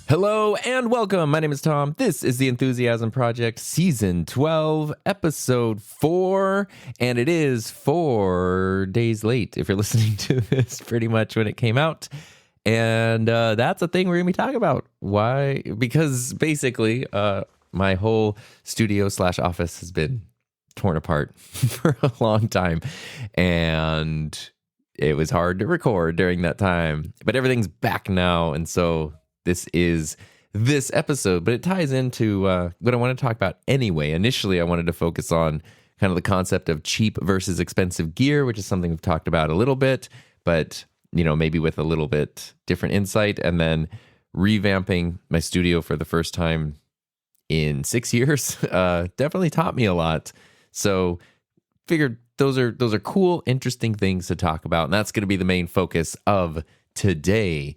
Hello and welcome. My name is Tom. This is the Enthusiasm Project, Season 12, Episode 4, and it is 4 days late if you're listening to this pretty much when it came out. And that's a thing we're going to be talking about. Why? Because basically my whole studio/office has been torn apart for a long time, and it was hard to record during that time. But everything's back now, and so this is this episode, but it ties into what I want to talk about anyway. Initially, I wanted to focus on kind of the concept of cheap versus expensive gear, which is something we've talked about a little bit, but maybe with a little bit different insight, and then revamping my studio for the first time in 6 years definitely taught me a lot. So figured those are cool, interesting things to talk about, and that's going to be the main focus of today.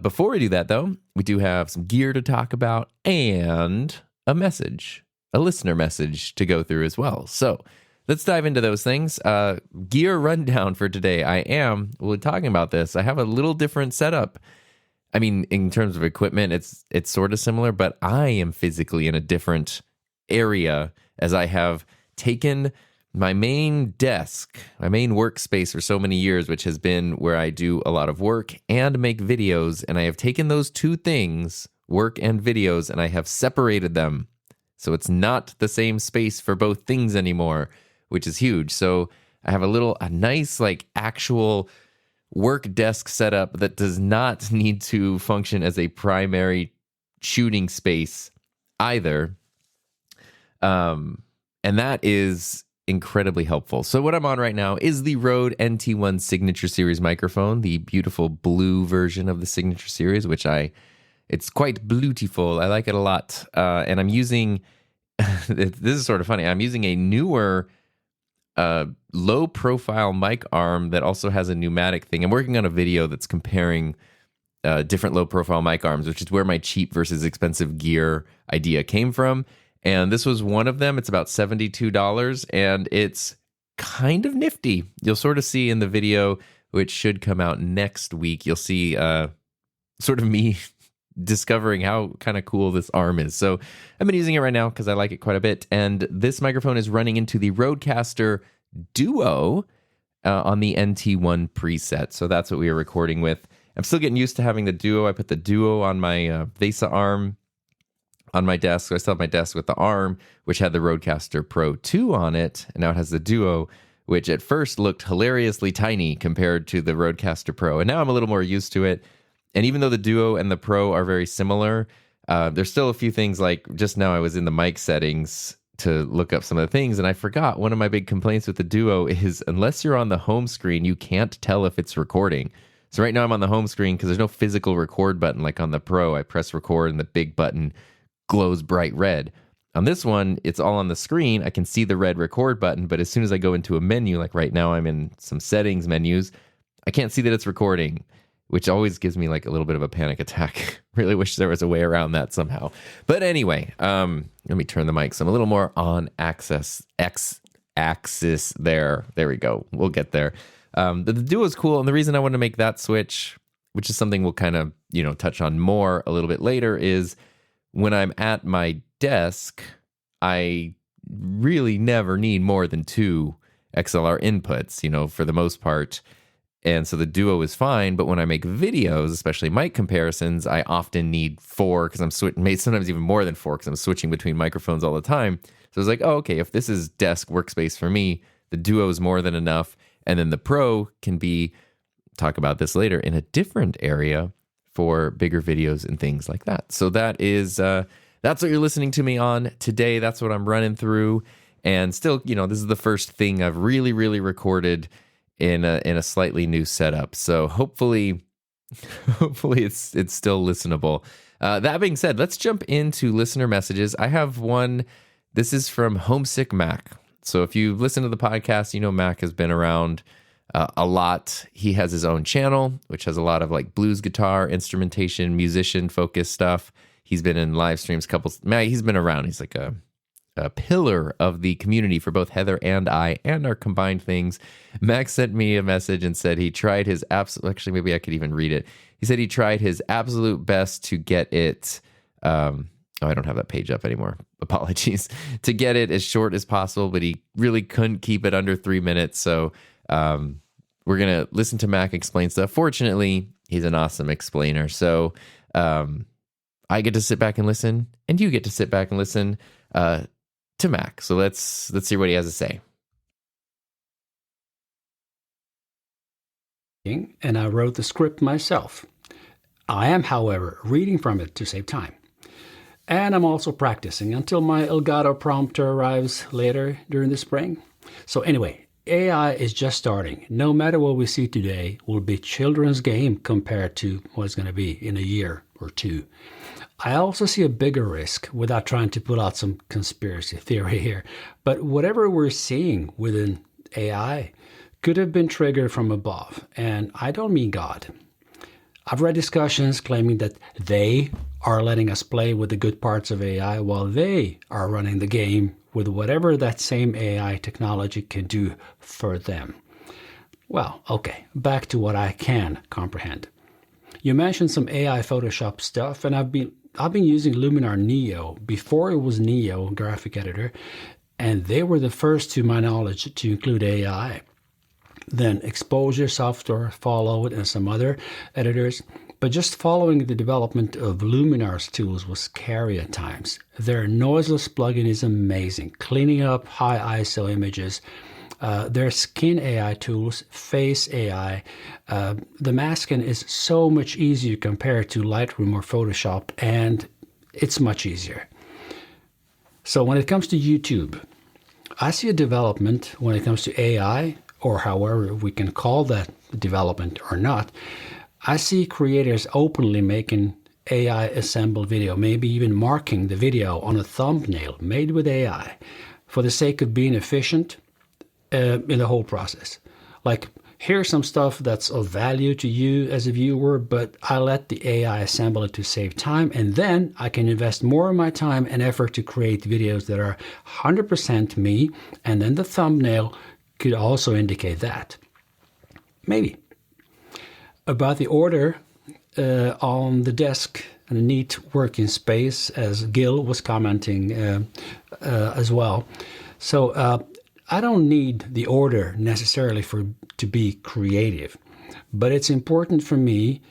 Before we do that, though, we do have some gear to talk about and a listener message to go through as well. So let's dive into those things. Gear rundown for today. We're talking about this. I have a little different setup. I mean, in terms of equipment, it's sort of similar, but I am physically in a different area as I have taken my main desk, my main workspace for so many years, which has been where I do a lot of work and make videos. And I have taken those two things, work and videos, and I have separated them. So it's not the same space for both things anymore, which is huge. So I have a nice, actual work desk setup that does not need to function as a primary shooting space either. And that is incredibly helpful. So what I'm on right now is the Rode NT1 Signature Series microphone, the beautiful blue version of the Signature Series, which it's quite beautiful. I like it a lot. And I'm using, this is sort of funny, I'm using a newer low profile mic arm that also has a pneumatic thing. I'm working on a video that's comparing different low profile mic arms, which is where my cheap versus expensive gear idea came from. And this was one of them. It's about $72, and it's kind of nifty. You'll sort of see in the video, which should come out next week, you'll see sort of me discovering how kind of cool this arm is. So I've been using it right now because I like it quite a bit. And this microphone is running into the Rodecaster Duo on the NT1 preset. So that's what we are recording with. I'm still getting used to having the Duo. I put the Duo on my VESA arm on my desk. So I still have my desk with the arm, which had the Rodecaster Pro 2 on it, and now it has the Duo, which at first looked hilariously tiny compared to the Rodecaster Pro. And now I'm a little more used to it. And even though the Duo and the Pro are very similar, there's still a few things, like just now I was in the mic settings to look up some of the things, and I forgot one of my big complaints with the Duo is unless you're on the home screen, you can't tell if it's recording. So right now I'm on the home screen because there's no physical record button like on the Pro. I press record and the big button glows bright red. On this one, it's all on the screen. I can see the red record button, but as soon as I go into a menu, like right now I'm in some settings menus, I can't see that it's recording, which always gives me like a little bit of a panic attack. Really wish there was a way around that somehow. But anyway, let me turn the mic so I'm a little more on axis there. There we go. We'll get there. The Duo is cool, and the reason I want to make that switch, which is something we'll kind of touch on more a little bit later, is when I'm at my desk, I really never need more than 2 XLR inputs, for the most part. And so the Duo is fine, but when I make videos, especially mic comparisons, I often need 4 because I'm sometimes even more than 4 because I'm switching between microphones all the time. So I was like, oh, okay, if this is desk workspace for me, the Duo is more than enough. And then the Pro can talk about this later, in a different area for bigger videos and things like that. So that is that's what you're listening to me on today. That's what I'm running through. And still, this is the first thing I've really, really recorded in a slightly new setup. So hopefully it's still listenable. That being said, let's jump into listener messages. I have one. This is from Homesick Mac. So if you've listened to the podcast, Mac has been around a lot. He has his own channel, which has a lot of blues guitar, instrumentation, musician focused stuff. He's been in live streams, he's been around. He's like a a pillar of the community for both Heather and I and our combined things. Max sent me a message and said he tried his absolute, actually, maybe I could even read it. He said he tried his absolute best to get it, oh, I don't have that page up anymore. Apologies. To get it as short as possible, but he really couldn't keep it under 3 minutes. So we're going to listen to Mac explain stuff. Fortunately, he's an awesome explainer. So I get to sit back and listen, and you get to sit back and listen to Mac. So let's see what he has to say. And I wrote the script myself. I am, however, reading from it to save time. And I'm also practicing until my Elgato prompter arrives later during the spring. So anyway, AI is just starting. No matter what we see today will be children's game compared to what it's going to be in a year or two. I also see a bigger risk, without trying to pull out some conspiracy theory here, but whatever we're seeing within AI could have been triggered from above, and I don't mean God. I've read discussions claiming that they are letting us play with the good parts of AI while they are running the game with whatever that same AI technology can do for them. Well, okay, back to what I can comprehend. You mentioned some AI Photoshop stuff, and I've been using Luminar Neo before it was Neo graphic editor, and they were the first, to my knowledge, to include AI. Then Exposure Software followed and some other editors, but just following the development of Luminar's tools was scary at times. Their noiseless plugin is amazing, cleaning up high ISO images. Their skin AI tools, face AI, the masking is so much easier compared to Lightroom or Photoshop, and it's much easier. So when it comes to YouTube, I see a development when it comes to AI, or however we can call that development or not. I see creators openly making AI assembled video, maybe even marking the video on a thumbnail made with AI for the sake of being efficient in the whole process. Like, here's some stuff that's of value to you as a viewer, but I let the AI assemble it to save time, and then I can invest more of my time and effort to create videos that are 100% me, and then the thumbnail could also indicate that. Maybe. About the order on the desk and a neat working space, as Gil was commenting as well. So I don't need the order necessarily to be creative, but it's important for me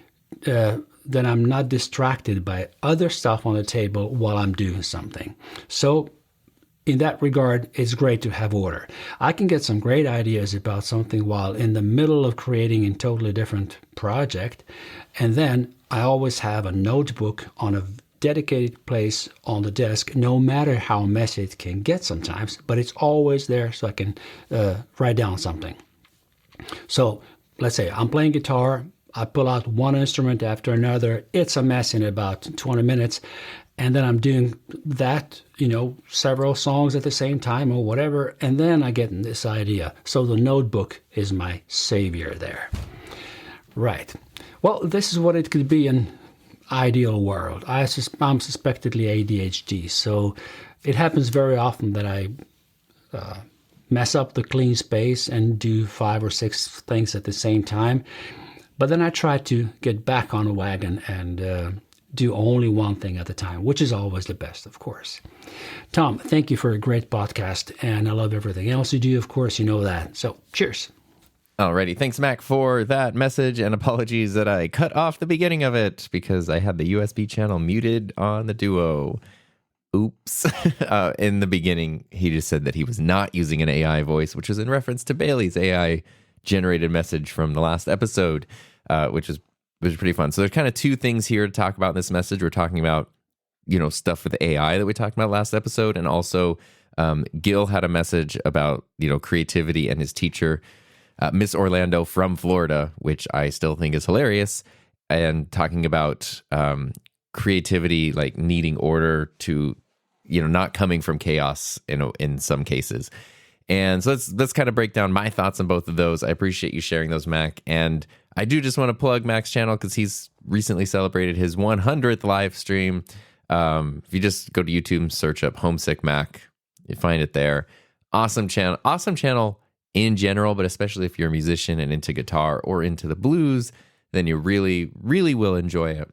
that I'm not distracted by other stuff on the table while I'm doing something. So in that regard, it's great to have order. I can get some great ideas about something while in the middle of creating a totally different project, and then I always have a notebook on a dedicated place on the desk, no matter how messy it can get sometimes, but it's always there so I can write down something. So let's say I'm playing guitar, I pull out one instrument after another, it's a mess in about 20 minutes, and then I'm doing that, several songs at the same time or whatever, and then I get this idea. So the notebook is my savior there. Right. Well, this is what it could be in ideal world. I'm suspectedly ADHD, so it happens very often that I mess up the clean space and do 5 or 6 things at the same time. But then I try to get back on a wagon and do only one thing at a time, which is always the best, of course. Tom, thank you for a great podcast, and I love everything else you do. Of course, you know that. So cheers. Alrighty, thanks, Mac, for that message, and apologies that I cut off the beginning of it because I had the USB channel muted on the Duo. Oops. In the beginning, he just said that he was not using an AI voice, which was in reference to Bailey's AI-generated message from the last episode, which was pretty fun. So there's kind of 2 things here to talk about in this message. We're talking about, stuff with AI that we talked about last episode, and also Gil had a message about, creativity and his teacher, Miss Orlando from Florida, which I still think is hilarious, and talking about creativity, like needing order to, not coming from chaos in some cases. And so let's kind of break down my thoughts on both of those. I appreciate you sharing those, Mac. And I do just want to plug Mac's channel because he's recently celebrated his 100th live stream. If you just go to YouTube and search up Homesick Mac, You find it there. Awesome channel in general, but especially if you're a musician and into guitar or into the blues, then you really, really will enjoy it.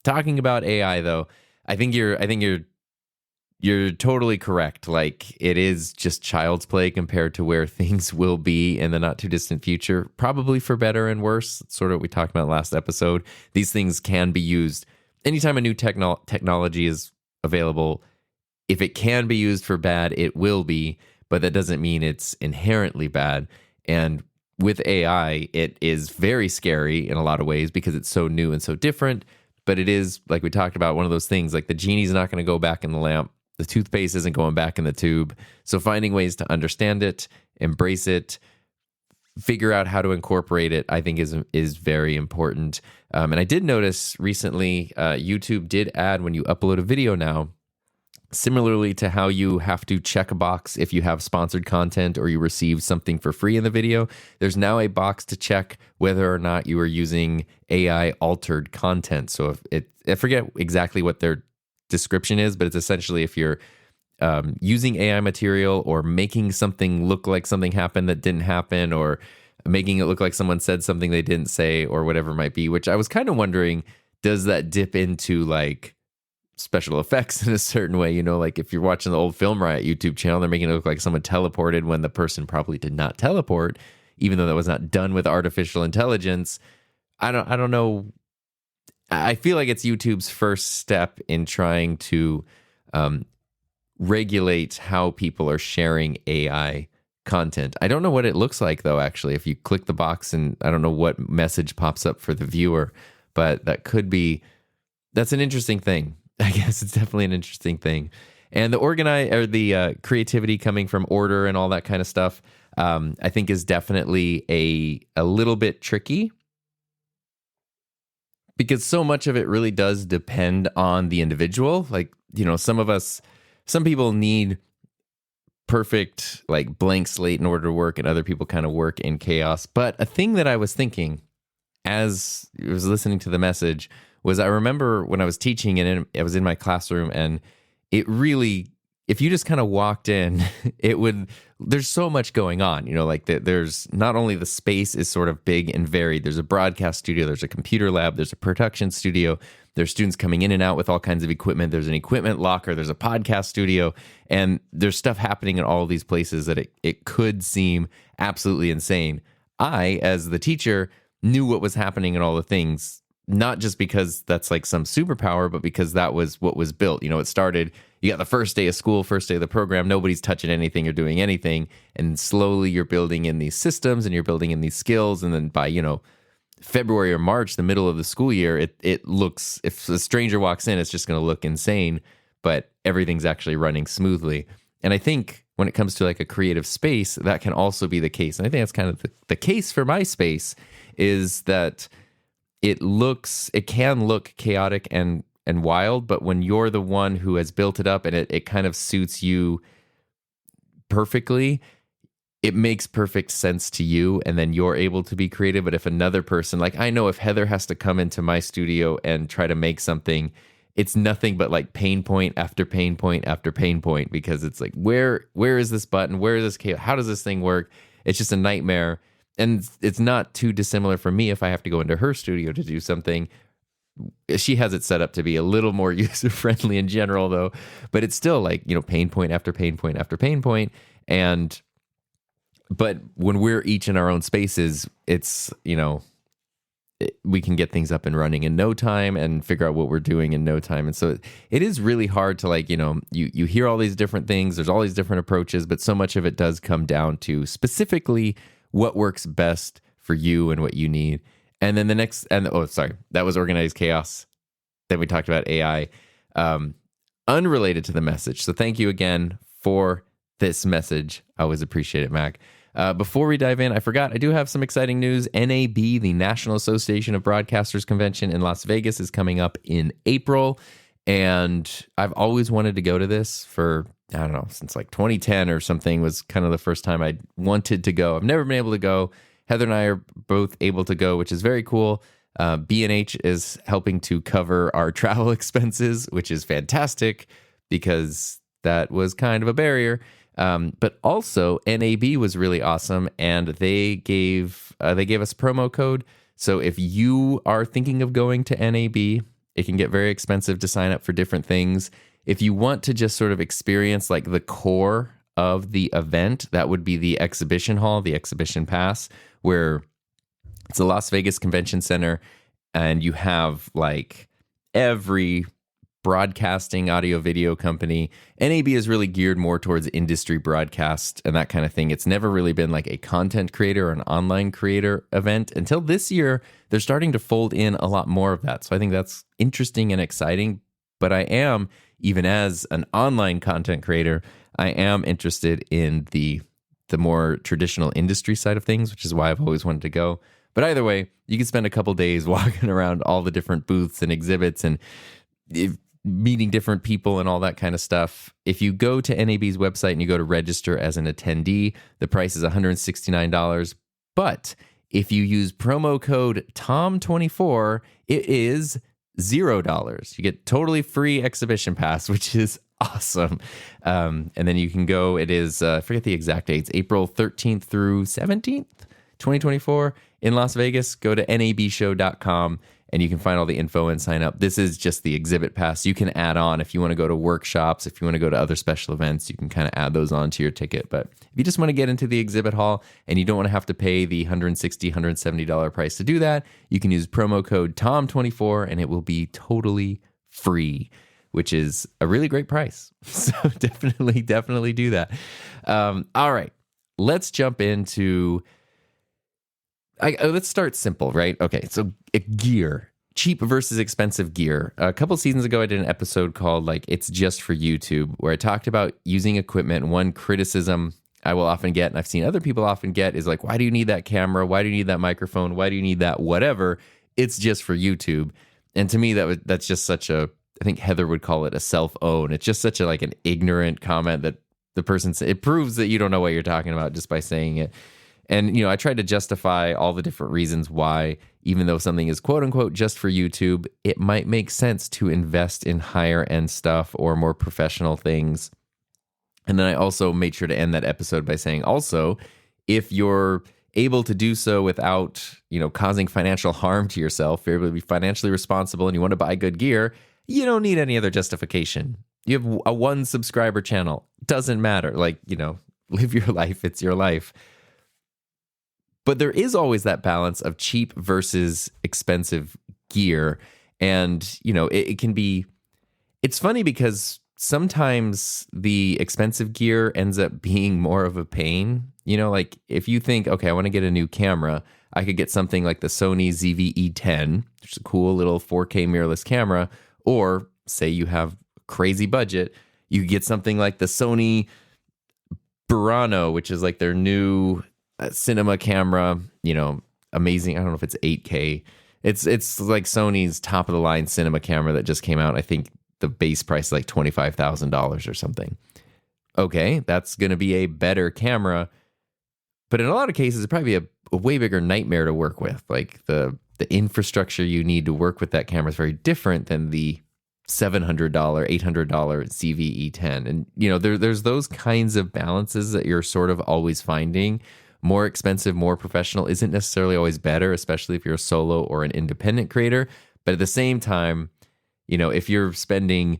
Talking about AI though, I think you're totally correct. Like, it is just child's play compared to where things will be in the not too distant future, probably for better and worse. It's sort of what we talked about last episode. These things can be used anytime a new technology is available. If it can be used for bad, it will be, but that doesn't mean it's inherently bad. And with AI, it is very scary in a lot of ways because it's so new and so different. But it is, like we talked about, one of those things, like the genie's not going to go back in the lamp. The toothpaste isn't going back in the tube. So finding ways to understand it, embrace it, figure out how to incorporate it, I think is very important. And I did notice recently, YouTube did add, when you upload a video now, similarly to how you have to check a box if you have sponsored content or you receive something for free in the video, there's now a box to check whether or not you are using AI altered content. So I forget exactly what their description is, but it's essentially if you're using AI material or making something look like something happened that didn't happen, or making it look like someone said something they didn't say, or whatever it might be, which I was kind of wondering, does that dip into like special effects in a certain way? You know, like if you're watching the old Film Riot YouTube channel, they're making it look like someone teleported when the person probably did not teleport, even though that was not done with artificial intelligence. I don't know. I feel like it's YouTube's first step in trying to regulate how people are sharing AI content. I don't know what it looks like though, actually, if you click the box, and I don't know what message pops up for the viewer, but that's an interesting thing. I guess it's definitely an interesting thing. And the creativity coming from order and all that kind of stuff, I think is definitely a little bit tricky, because so much of it really does depend on the individual. Like, you know, some people need perfect, like, blank slate in order to work, and other people kind of work in chaos. But a thing that I was thinking as I was listening to the message was, I remember when I was teaching and I was in my classroom, and it really, if you just kind of walked in, there's so much going on, you know, like there's not only the space is sort of big and varied. There's a broadcast studio, there's a computer lab, there's a production studio, there's students coming in and out with all kinds of equipment. There's an equipment locker, there's a podcast studio, and there's stuff happening in all of these places that it could seem absolutely insane. I, as the teacher, knew what was happening in all the things, not just because that's like some superpower, but because that was what was built. You know, it started, you got the first day of school, first day of the program, nobody's touching anything or doing anything. And slowly you're building in these systems and you're building in these skills. And then by, February or March, the middle of the school year, it looks, if a stranger walks in, it's just going to look insane, but everything's actually running smoothly. And I think when it comes to like a creative space, that can also be the case. And I think that's kind of the case for my space, is that it can look chaotic and wild, but when you're the one who has built it up and it kind of suits you perfectly, it makes perfect sense to you, and then you're able to be creative. But if another person, like I know if Heather has to come into my studio and try to make something, it's nothing but like pain point after pain point after pain point, because it's like, where is this button? Where is this? How does this thing work? It's just a nightmare. And it's not too dissimilar for me if I have to go into her studio to do something. She has it set up to be a little more user-friendly in general, though. But it's still like, pain point after pain point after pain point. But when we're each in our own spaces, it's, we can get things up and running in no time and figure out what we're doing in no time. And so it is really hard to like, you hear all these different things. There's all these different approaches, but so much of it does come down to specifically what works best for you and what you need. And then that was organized chaos. Then we talked about AI, unrelated to the message. So thank you again for this message. I always appreciate it, Mac. Before we dive in, I forgot, I do have some exciting news. NAB, the National Association of Broadcasters Convention in Las Vegas, is coming up in April. And I've always wanted to go to this for, I don't know, since like 2010 or something was kind of the first time I wanted to go. I've never been able to go. Heather and I are both able to go, which is very cool. B&H is helping to cover our travel expenses, which is fantastic, because that was kind of a barrier. But also NAB was really awesome, and they gave us promo code. So if you are thinking of going to NAB, it can get very expensive to sign up for different things. If you want to just sort of experience like the core of the event, that would be the exhibition hall, the exhibition pass, where it's a Las Vegas Convention Center, and you have like every broadcasting audio video company. NAB is really geared more towards industry broadcast and that kind of thing. It's never really been like a content creator or an online creator event. Until this year, they're starting to fold in a lot more of that. So I think that's interesting and exciting. But I am, even as an online content creator, I am interested in the more traditional industry side of things, which is why I've always wanted to go. But either way, you can spend a couple days walking around all the different booths and exhibits and meeting different people and all that kind of stuff. If you go to NAB's website and you go to register as an attendee, the price is $169. But if you use promo code TOM24, it is $0. You get totally free exhibition pass, which is awesome. And then you can go, it is, I forget the exact dates, April 13th through 17th, 2024 in Las Vegas. Go to nabshow.com and you can find all the info and sign up. This is just the exhibit pass. You can add on if you want to go to workshops, if you want to go to other special events, you can kind of add those on to your ticket. But if you just want to get into the exhibit hall and you don't want to have to pay the $160, $170 price to do that, you can use promo code TOM24 and it will be totally free, which is a really great price. So definitely do that. All right, let's jump into... let's start simple, right? Okay, so gear, cheap versus expensive gear. A couple seasons ago, I did an episode called like It's Just for YouTube, where I talked about using equipment. One criticism I will often get, and I've seen other people often get, is like, why do you need that camera? Why do you need that microphone? Why do you need that whatever? It's just for YouTube. And to me, that's just such a, I think Heather would call it a self-own. It's just such a like an ignorant comment that the person said. It proves that you don't know what you're talking about just by saying it. And, I tried to justify all the different reasons why, even though something is quote unquote just for YouTube, it might make sense to invest in higher end stuff or more professional things. And then I also made sure to end that episode by saying also, if you're able to do so without, causing financial harm to yourself, if you're able to be financially responsible and you want to buy good gear, you don't need any other justification. You have a 1 subscriber channel. Doesn't matter. Like, live your life. It's your life. But there is always that balance of cheap versus expensive gear. And, it can be, it's funny because sometimes the expensive gear ends up being more of a pain. Like if you think, okay, I want to get a new camera, I could get something like the Sony ZV-E10, which is a cool little 4K mirrorless camera. Or say you have crazy budget, you could get something like the Sony Burano, which is like their new cinema camera, amazing. I don't know if it's 8K. It's like Sony's top of the line cinema camera that just came out. I think the base price is like $25,000 or something. Okay, that's going to be a better camera, but in a lot of cases, it'd probably be a way bigger nightmare to work with. Like the infrastructure you need to work with that camera is very different than the $700, $800 ZV-E10. And, there's those kinds of balances that you're sort of always finding. More expensive, more professional isn't necessarily always better, especially if you're a solo or an independent creator. But at the same time, if you're spending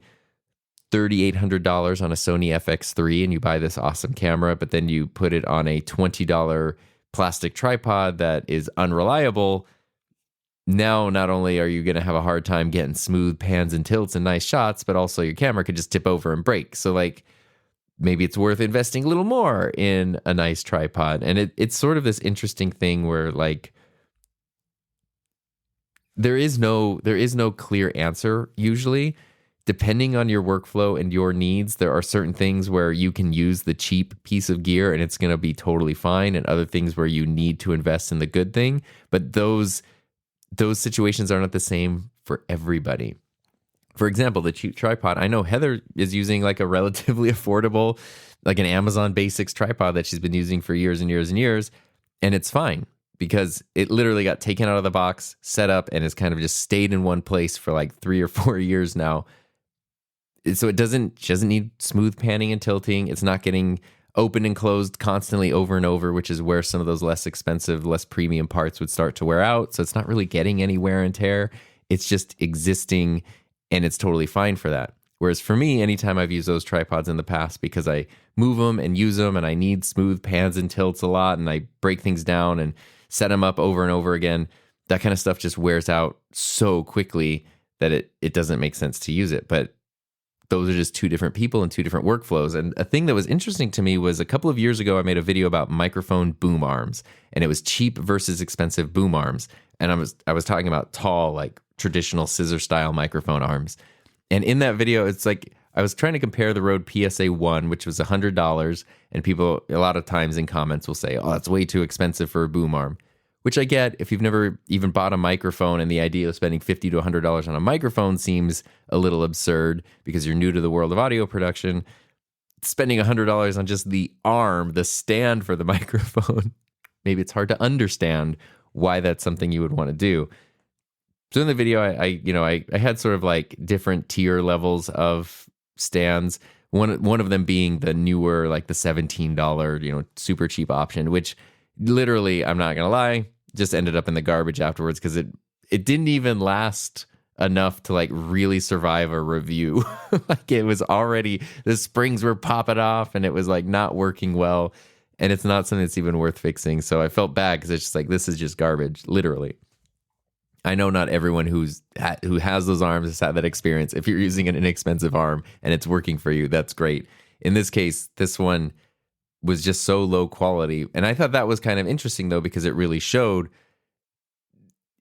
$3,800 on a Sony FX3 and you buy this awesome camera, but then you put it on a $20 plastic tripod that is unreliable, now not only are you going to have a hard time getting smooth pans and tilts and nice shots, but also your camera could just tip over and break. So like, maybe it's worth investing a little more in a nice tripod. And it's sort of this interesting thing where like there is no clear answer usually. Depending on your workflow and your needs, there are certain things where you can use the cheap piece of gear and it's going to be totally fine, and other things where you need to invest in the good thing. But those situations are not the same for everybody. For example, the cheap tripod, I know Heather is using like a relatively affordable, like an Amazon Basics tripod that she's been using for years and years and years. And it's fine because it literally got taken out of the box, set up, and has kind of just stayed in one place for like 3 or 4 years now. So she doesn't need smooth panning and tilting. It's not getting open and closed constantly over and over, which is where some of those less expensive, less premium parts would start to wear out. So it's not really getting any wear and tear. It's just existing, and it's totally fine for that. Whereas for me, anytime I've used those tripods in the past, because I move them and use them and I need smooth pans and tilts a lot, and I break things down and set them up over and over again, that kind of stuff just wears out so quickly that it doesn't make sense to use it. But those are just two different people and two different workflows. And a thing that was interesting to me was a couple of years ago, I made a video about microphone boom arms, and it was cheap versus expensive boom arms. And I was talking about tall, like traditional scissor style microphone arms. And in that video, it's like I was trying to compare the Rode PSA 1, which was $100, and people a lot of times in comments will say, oh, that's way too expensive for a boom arm, which I get. If you've never even bought a microphone, and the idea of spending $50 to $100 on a microphone seems a little absurd because you're new to the world of audio production, spending $100 on just the arm, the stand for the microphone, maybe it's hard to understand why that's something you would want to do. So in the video, I had sort of like different tier levels of stands. One of them being the newer, like the $17, super cheap option, which literally, I'm not gonna lie, just ended up in the garbage afterwards because it didn't even last enough to like really survive a review. Like it was already, the springs were popping off and it was like not working well, and it's not something that's even worth fixing. So I felt bad because it's just like, this is just garbage, literally. I know not everyone who has those arms has had that experience. If you're using an inexpensive arm and it's working for you, that's great. In this case, this one was just so low quality. And I thought that was kind of interesting, though, because it really showed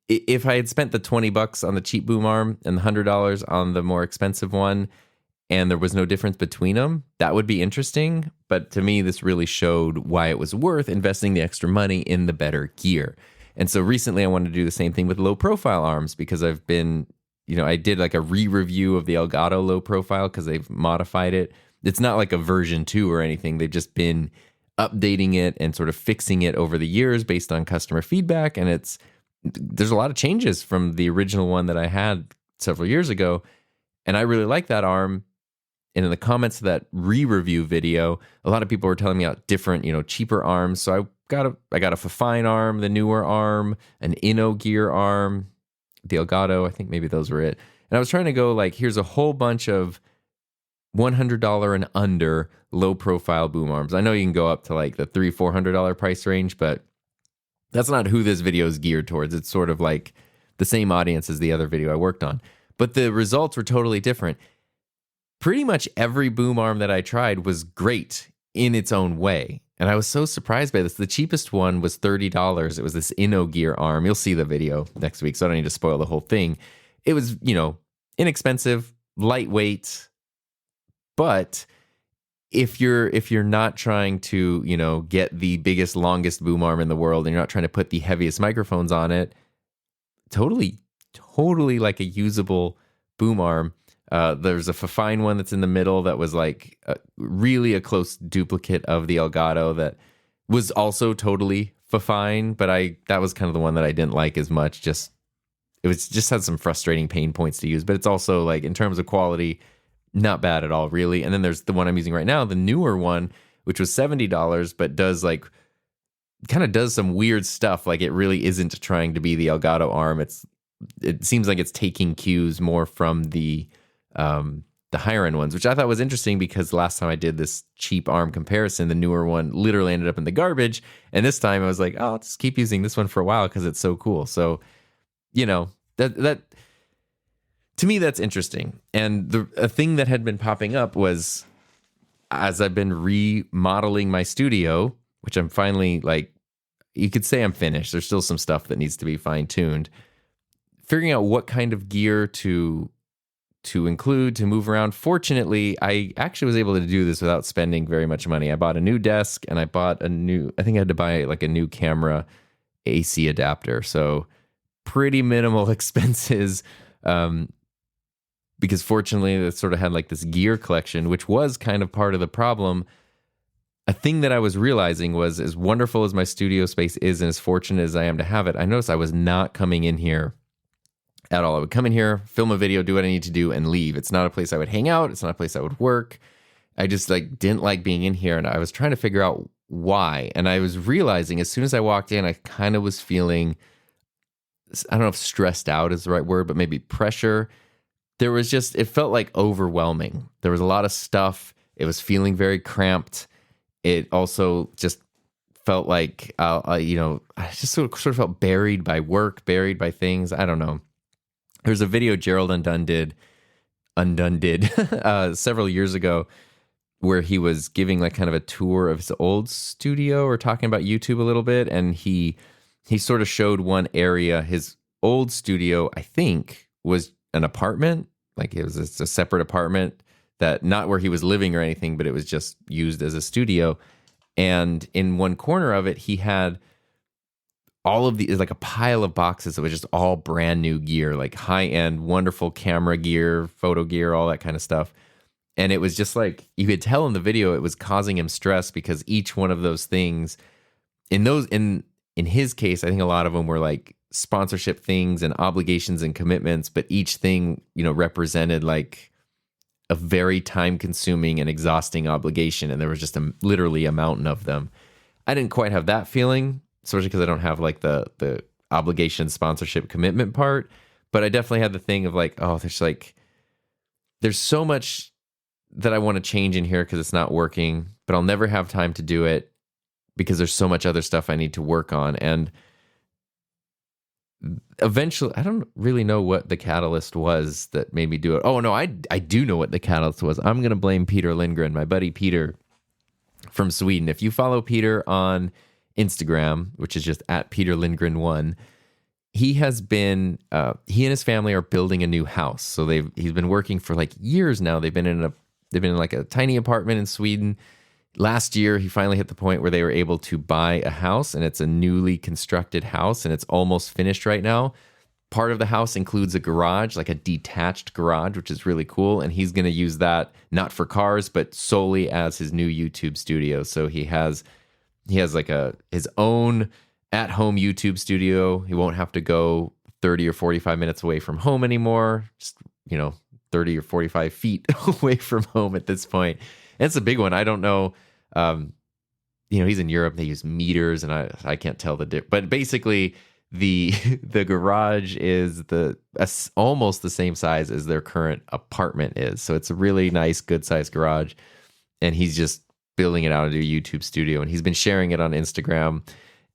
if I had spent the $20 on the cheap boom arm and the $100 on the more expensive one, and there was no difference between them, that would be interesting. But to me, this really showed why it was worth investing the extra money in the better gear. And so recently I wanted to do the same thing with low profile arms, because I've been, I did like a re-review of the Elgato low profile because they've modified it. It's not like a version 2 or anything. They've just been updating it and sort of fixing it over the years based on customer feedback. And there's a lot of changes from the original one that I had several years ago. And I really like that arm. And in the comments of that re-review video, a lot of people were telling me about different, cheaper arms. So I got a Fifine arm, the newer arm, an InnoGear arm, the Elgato. I think maybe those were it. And I was trying to go like, here's a whole bunch of $100 and under low profile boom arms. I know you can go up to like the $300-$400 price range, but that's not who this video is geared towards. It's sort of like the same audience as the other video I worked on. But the results were totally different. Pretty much every boom arm that I tried was great in its own way. And I was so surprised by this. The cheapest one was $30. It was this InnoGear arm. You'll see the video next week, so I don't need to spoil the whole thing. It was, inexpensive, lightweight. But if you're not trying to, get the biggest, longest boom arm in the world, and you're not trying to put the heaviest microphones on it, totally like a usable boom arm. There's a Fifine one that's in the middle that was like really a close duplicate of the Elgato that was also totally Fifine, but that was kind of the one that I didn't like as much. It just had some frustrating pain points to use, but it's also like in terms of quality, not bad at all, really. And then there's the one I'm using right now, the newer one, which was $70, but does some weird stuff. Like it really isn't trying to be the Elgato arm. It seems like it's taking cues more from the higher end ones, which I thought was interesting because last time I did this cheap arm comparison, the newer one literally ended up in the garbage. And this time I was like, I'll just keep using this one for a while because it's so cool. So, that to me, that's interesting. And a thing that had been popping up was, as I've been remodeling my studio, which I'm finally you could say I'm finished. There's still some stuff that needs to be fine tuned. Figuring out what kind of gear to include, to move around. Fortunately, I actually was able to do this without spending very much money. I bought a new desk and I think I had to buy like a new camera AC adapter. So pretty minimal expenses. Because fortunately, it sort of had like this gear collection, which was kind of part of the problem. A thing that I was realizing was, as wonderful as my studio space is and as fortunate as I am to have it, I noticed I was not coming in here at all. I would come in here, film a video, do what I need to do, and leave. It's not a place I would hang out. It's not a place I would work. I just like didn't like being in here, and I was trying to figure out why. And I was realizing as soon as I walked in, I kind of was feeling, I don't know if stressed out is the right word, but maybe pressure. There was just, it felt like overwhelming. There was a lot of stuff. It was feeling very cramped. It also just felt like, I just sort of felt buried by work, buried by things. I don't know. There's a video Gerald Undone did several years ago where he was giving like kind of a tour of his old studio or talking about YouTube a little bit. And he sort of showed one area. His old studio, I think, was an apartment. Like it was a separate apartment that not where he was living or anything, but it was just used as a studio. And in one corner of it, he had all of the, like a pile of boxes that was just all brand new gear, like high end, wonderful camera gear, photo gear, all that kind of stuff. And it was just like, you could tell in the video, it was causing him stress because each one of those things in his case, I think a lot of them were like sponsorship things and obligations and commitments, but each thing, represented like a very time consuming and exhausting obligation. And there was just literally a mountain of them. I didn't quite have that feeling, especially because I don't have like the obligation, sponsorship, commitment part. But I definitely had the thing of like, oh, there's so much that I want to change in here because it's not working, but I'll never have time to do it because there's so much other stuff I need to work on. And eventually, I don't really know what the catalyst was that made me do it. Oh, no, I do know what the catalyst was. I'm going to blame Peter Lindgren, my buddy Peter from Sweden. If you follow Peter on Instagram, which is just at Peter Lindgren1, he has been, he and his family are building a new house. So he's been working for like years now. They've been in like a tiny apartment in Sweden. Last year, he finally hit the point where they were able to buy a house, and it's a newly constructed house, and it's almost finished right now. Part of the house includes a garage, like a detached garage, which is really cool. And he's going to use that not for cars, but solely as his new YouTube studio. So he has like his own at-home YouTube studio. He won't have to go 30 or 45 minutes away from home anymore. Just, 30 or 45 feet away from home at this point. And it's a big one. I don't know. He's in Europe. They use meters, and I can't tell the difference. But basically, the garage is almost the same size as their current apartment is. So it's a really nice, good-sized garage. And he's just building it out into a YouTube studio. And he's been sharing it on Instagram.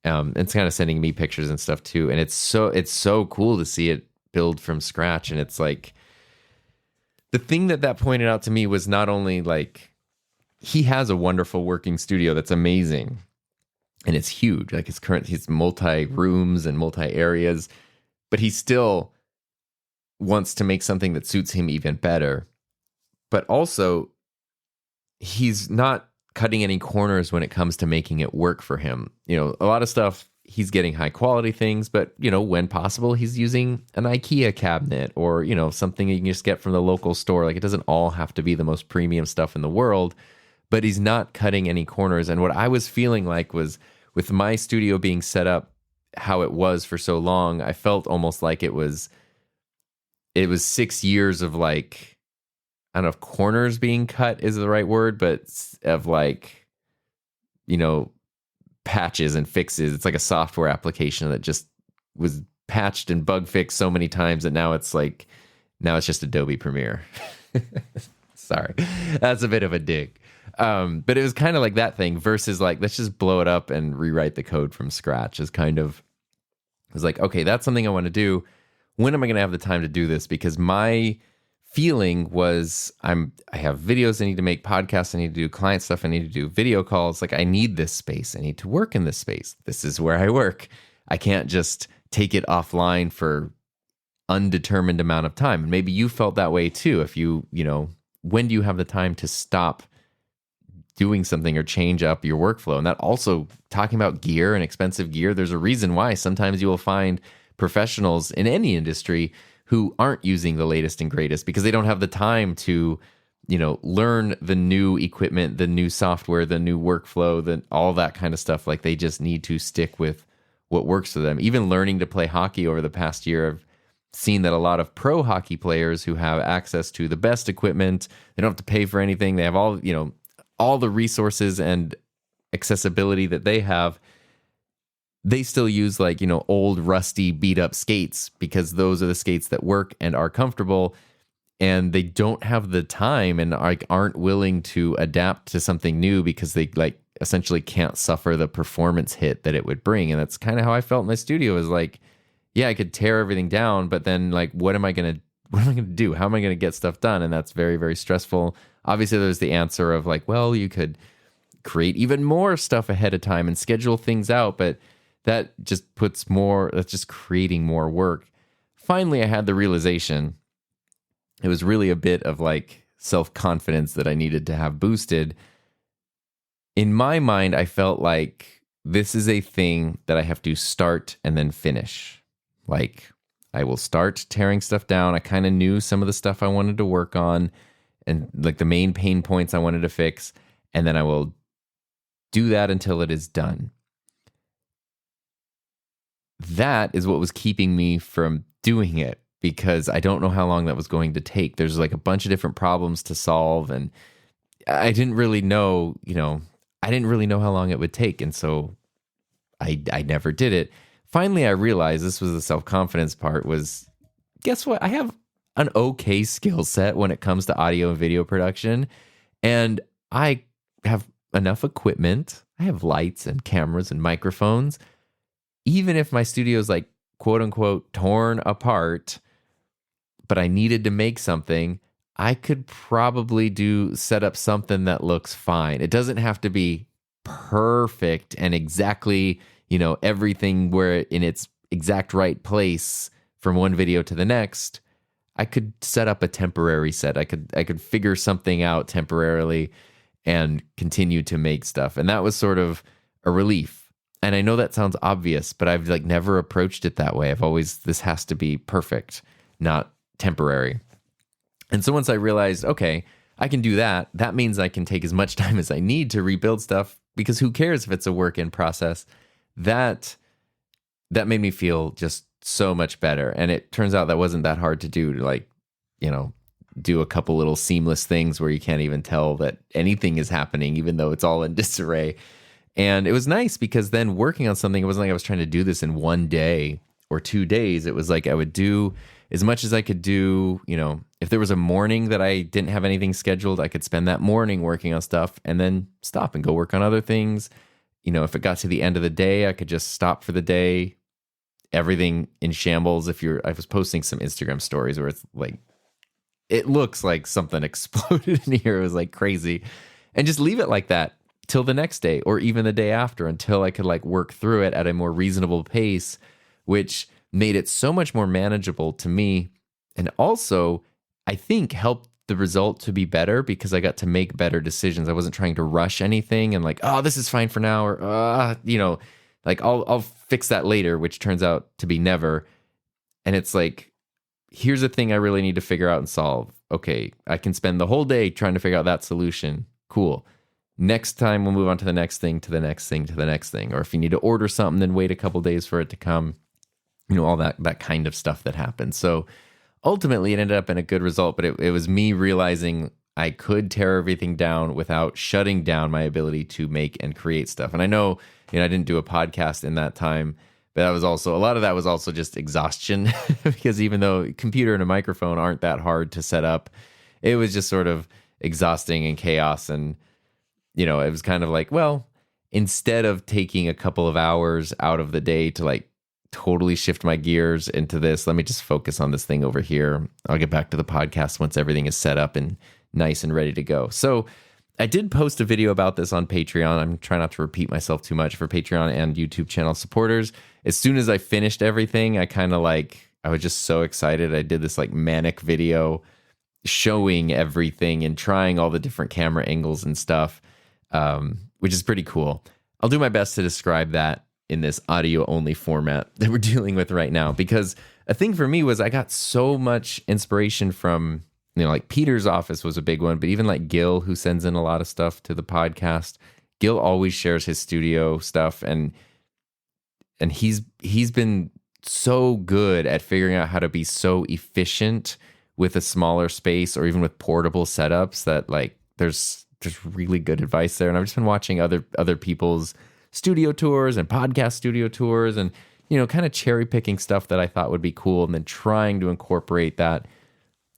It's kind of sending me pictures and stuff too. And it's so cool to see it build from scratch. And it's like, the thing that pointed out to me was not only like, he has a wonderful working studio that's amazing, and it's huge. Like he's multi rooms and multi areas, but he still wants to make something that suits him even better. But also, he's not cutting any corners when it comes to making it work for him. A lot of stuff, he's getting high quality things, but when possible, he's using an IKEA cabinet or, something you can just get from the local store. Like, it doesn't all have to be the most premium stuff in the world, but he's not cutting any corners. And what I was feeling like was, with my studio being set up how it was for so long, I felt almost like it was 6 years of like, I don't know if corners being cut is the right word, but of like, patches and fixes. It's like a software application that just was patched and bug fixed so many times that now it's just Adobe Premiere. Sorry, that's a bit of a dig. But it was kind of like that thing versus like, let's just blow it up and rewrite the code from scratch is kind of, it was like, okay, that's something I want to do. When am I going to have the time to do this? Because my feeling was I have videos I need to make, podcasts I need to do, client stuff I need to do, video calls. Like, I need this space. I need to work in this space. This is where I work. I can't just take it offline for undetermined amount of time. And maybe you felt that way too. If when do you have the time to stop doing something or change up your workflow? And that also, talking about gear and expensive gear, there's a reason why sometimes you will find professionals in any industry who aren't using the latest and greatest because they don't have the time to, learn the new equipment, the new software, the new workflow, all that kind of stuff. Like, they just need to stick with what works for them. Even learning to play hockey over the past year, seen that a lot of pro hockey players who have access to the best equipment, they don't have to pay for anything. They have all, all the resources and accessibility that they have. They still use old rusty beat up skates because those are the skates that work and are comfortable, and they don't have the time and aren't willing to adapt to something new because they essentially can't suffer the performance hit that it would bring. And that's kind of how I felt in my studio, is I could tear everything down, but then what am I going to do? How am I going to get stuff done? And that's very, very stressful. Obviously there's the answer of you could create even more stuff ahead of time and schedule things out, but that's just creating more work. Finally, I had the realization. It was really a bit of self-confidence that I needed to have boosted. In my mind, I felt like this is a thing that I have to start and then finish. I will start tearing stuff down. I kind of knew some of the stuff I wanted to work on and the main pain points I wanted to fix. And then I will do that until it is done. That is what was keeping me from doing it, because I don't know how long that was going to take. There's a bunch of different problems to solve, and I didn't really know, how long it would take. And so I never did it. Finally, I realized this was the self-confidence part was, guess what? I have an okay skill set when it comes to audio and video production, and I have enough equipment. I have lights and cameras and microphones. Even if my studio is quote unquote torn apart, but I needed to make something, I could probably set up something that looks fine. It doesn't have to be perfect and exactly, everything where in its exact right place from one video to the next. I could set up a temporary set. I could figure something out temporarily and continue to make stuff. And that was sort of a relief. And I know that sounds obvious, but I've never approached it that way. This has to be perfect, not temporary. And so once I realized, okay, I can do that, that means I can take as much time as I need to rebuild stuff, because who cares if it's a work in process? That made me feel just so much better. And it turns out that wasn't that hard to do, to do a couple little seamless things where you can't even tell that anything is happening, even though it's all in disarray. And it was nice because then working on something, it wasn't like I was trying to do this in one day or 2 days. It was I would do as much as I could do. If there was a morning that I didn't have anything scheduled, I could spend that morning working on stuff and then stop and go work on other things. If it got to the end of the day, I could just stop for the day. Everything in shambles. I was posting some Instagram stories where it's it looks like something exploded in here. It was crazy. And just leave it like that till the next day or even the day after, until I could work through it at a more reasonable pace, which made it so much more manageable to me. And also, I think helped the result to be better because I got to make better decisions. I wasn't trying to rush anything and oh, this is fine for now, or I'll fix that later, which turns out to be never. And it's here's a thing I really need to figure out and solve. Okay, I can spend the whole day trying to figure out that solution. Cool. Next time we'll move on to the next thing, to the next thing, to the next thing. Or if you need to order something, then wait a couple days for it to come. All that kind of stuff that happens. So ultimately it ended up in a good result, but it was me realizing I could tear everything down without shutting down my ability to make and create stuff. And I know, I didn't do a podcast in that time, but that was also, a lot of that was also just exhaustion because even though computer and a microphone aren't that hard to set up, it was just sort of exhausting and chaos. And, it was kind of well, instead of taking a couple of hours out of the day to totally shift my gears into this, let me just focus on this thing over here. I'll get back to the podcast once everything is set up and nice and ready to go. So I did post a video about this on Patreon. I'm trying not to repeat myself too much for Patreon and YouTube channel supporters. As soon as I finished everything, I kind of I was just so excited. I did this manic video showing everything and trying all the different camera angles and stuff, which is pretty cool. I'll do my best to describe that in this audio only format that we're dealing with right now, because a thing for me was I got so much inspiration from, Peter's office was a big one, but even Gil, who sends in a lot of stuff to the podcast. Gil always shares his studio stuff, and he's been so good at figuring out how to be so efficient with a smaller space or even with portable setups that like there's really good advice there. And I've just been watching other people's studio tours and podcast studio tours and, kind of cherry picking stuff that I thought would be cool and then trying to incorporate that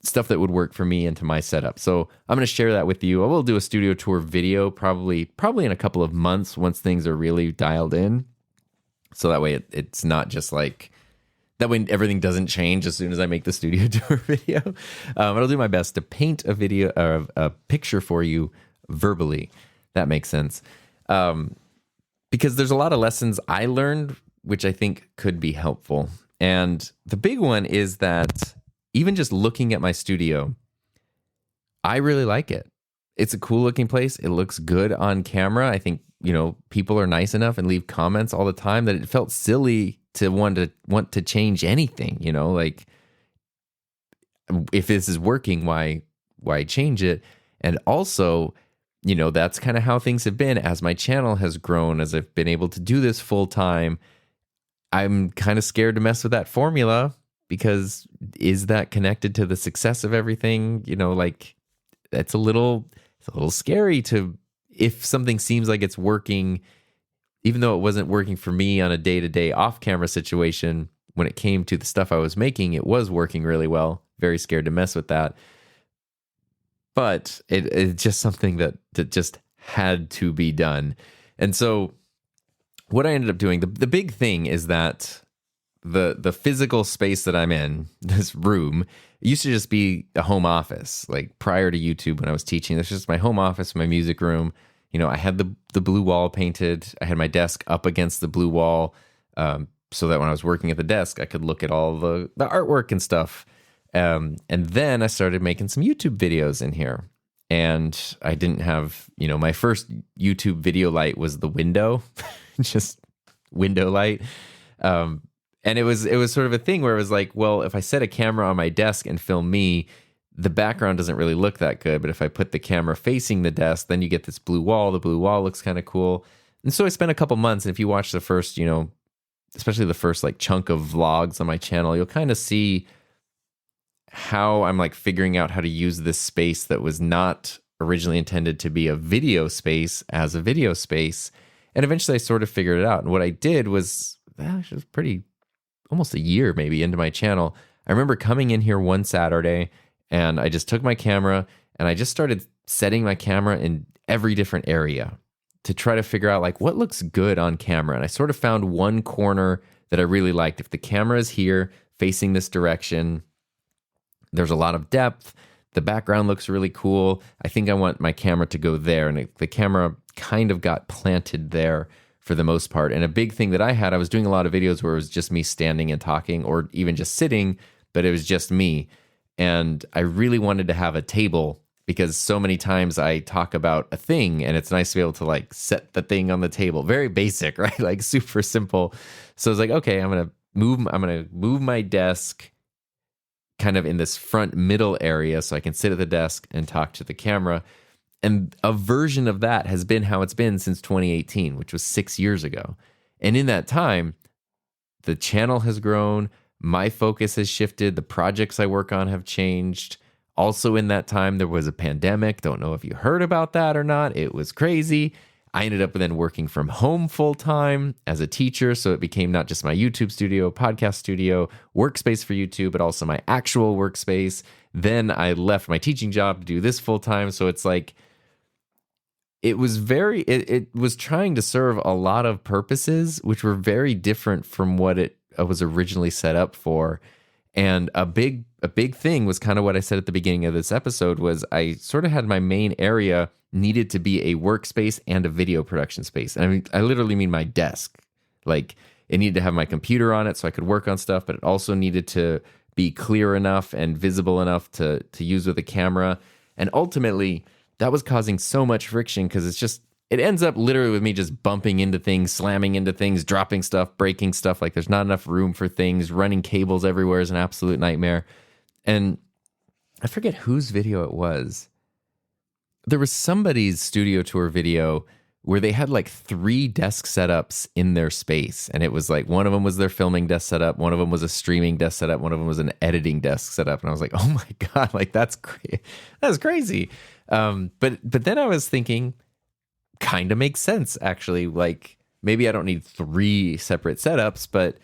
stuff that would work for me into my setup. So I'm going to share that with you. I will do a studio tour video probably in a couple of months once things are really dialed in. So that way it's not just like, that way everything doesn't change as soon as I make the studio tour video. I'll do my best to paint a video or a picture for you verbally. That makes sense. Because there's a lot of lessons I learned, which I think could be helpful. And the big one is that even just looking at my studio, I really like it. It's a cool looking place. It looks good on camera. I think, people are nice enough and leave comments all the time that it felt silly to want to change anything, like if this is working, why change it? And also, that's kind of how things have been as my channel has grown, as I've been able to do this full time. I'm kind of scared to mess with that formula because is that connected to the success of everything? Like it's a little scary to, if something seems like it's working, even though it wasn't working for me on a day-to-day off-camera situation, when it came to the stuff I was making, it was working really well. Very scared to mess with that. But it's just something that just had to be done. And so what I ended up doing, the big thing is that the physical space that I'm in, this room, it used to just be a home office. Like prior to YouTube when I was teaching, this was just my home office, my music room. I had the blue wall painted. I had my desk up against the blue wall so that when I was working at the desk, I could look at all the artwork and stuff. And then I started making some YouTube videos in here. And I didn't have, my first YouTube video light was the window, just window light. And it was sort of a thing where it was like, well, if I set a camera on my desk and film me, the background doesn't really look that good. But if I put the camera facing the desk, then you get this blue wall. The blue wall looks kind of cool. And so I spent a couple months. And if you watch the first, especially the first like chunk of vlogs on my channel, you'll kind of see how I'm like figuring out how to use this space that was not originally intended to be a video space as a video space. And eventually I sort of figured it out. And what I did was, actually, it was pretty, almost a year maybe into my channel. I remember coming in here one Saturday and I just took my camera and I just started setting my camera in every different area to try to figure out like what looks good on camera. And I sort of found one corner that I really liked. If the camera is here facing this direction, there's a lot of depth. The background looks really cool. I think I want my camera to go there. And the camera kind of got planted there for the most part. And a big thing that I was doing a lot of videos where it was just me standing and talking or even just sitting, but it was just me. And I really wanted to have a table because so many times I talk about a thing and it's nice to be able to like set the thing on the table. Very basic, right? Like super simple. So I was like, okay, I'm going to move my desk kind of in this front middle area so I can sit at the desk and talk to the camera. And a version of that has been how it's been since 2018, which was 6 years ago. And in that time, the channel has grown. My focus has shifted. The projects I work on have changed. Also in that time, there was a pandemic. Don't know if you heard about that or not. It was crazy. I ended up then working from home full time as a teacher. So it became not just my YouTube studio, podcast studio, workspace for YouTube, but also my actual workspace. Then I left my teaching job to do this full time. So it's like, it was trying to serve a lot of purposes, which were very different from what it was originally set up for. And a big thing was kind of what I said at the beginning of this episode was I sort of had my main area needed to be a workspace and a video production space. And I mean, I literally mean my desk. Like it needed to have my computer on it so I could work on stuff, but it also needed to be clear enough and visible enough to use with a camera. And ultimately, that was causing so much friction because it ends up literally with me just bumping into things, slamming into things, dropping stuff, breaking stuff. Like there's not enough room for things. Running cables everywhere is an absolute nightmare. And I forget whose video it was. There was somebody's studio tour video where they had like 3 desk setups in their space. And it was like, one of them was their filming desk setup, one of them was a streaming desk setup, one of them was an editing desk setup. And I was like, oh my God, like that's crazy. But then I was thinking, kind of makes sense actually. Like maybe I don't need 3 separate setups, but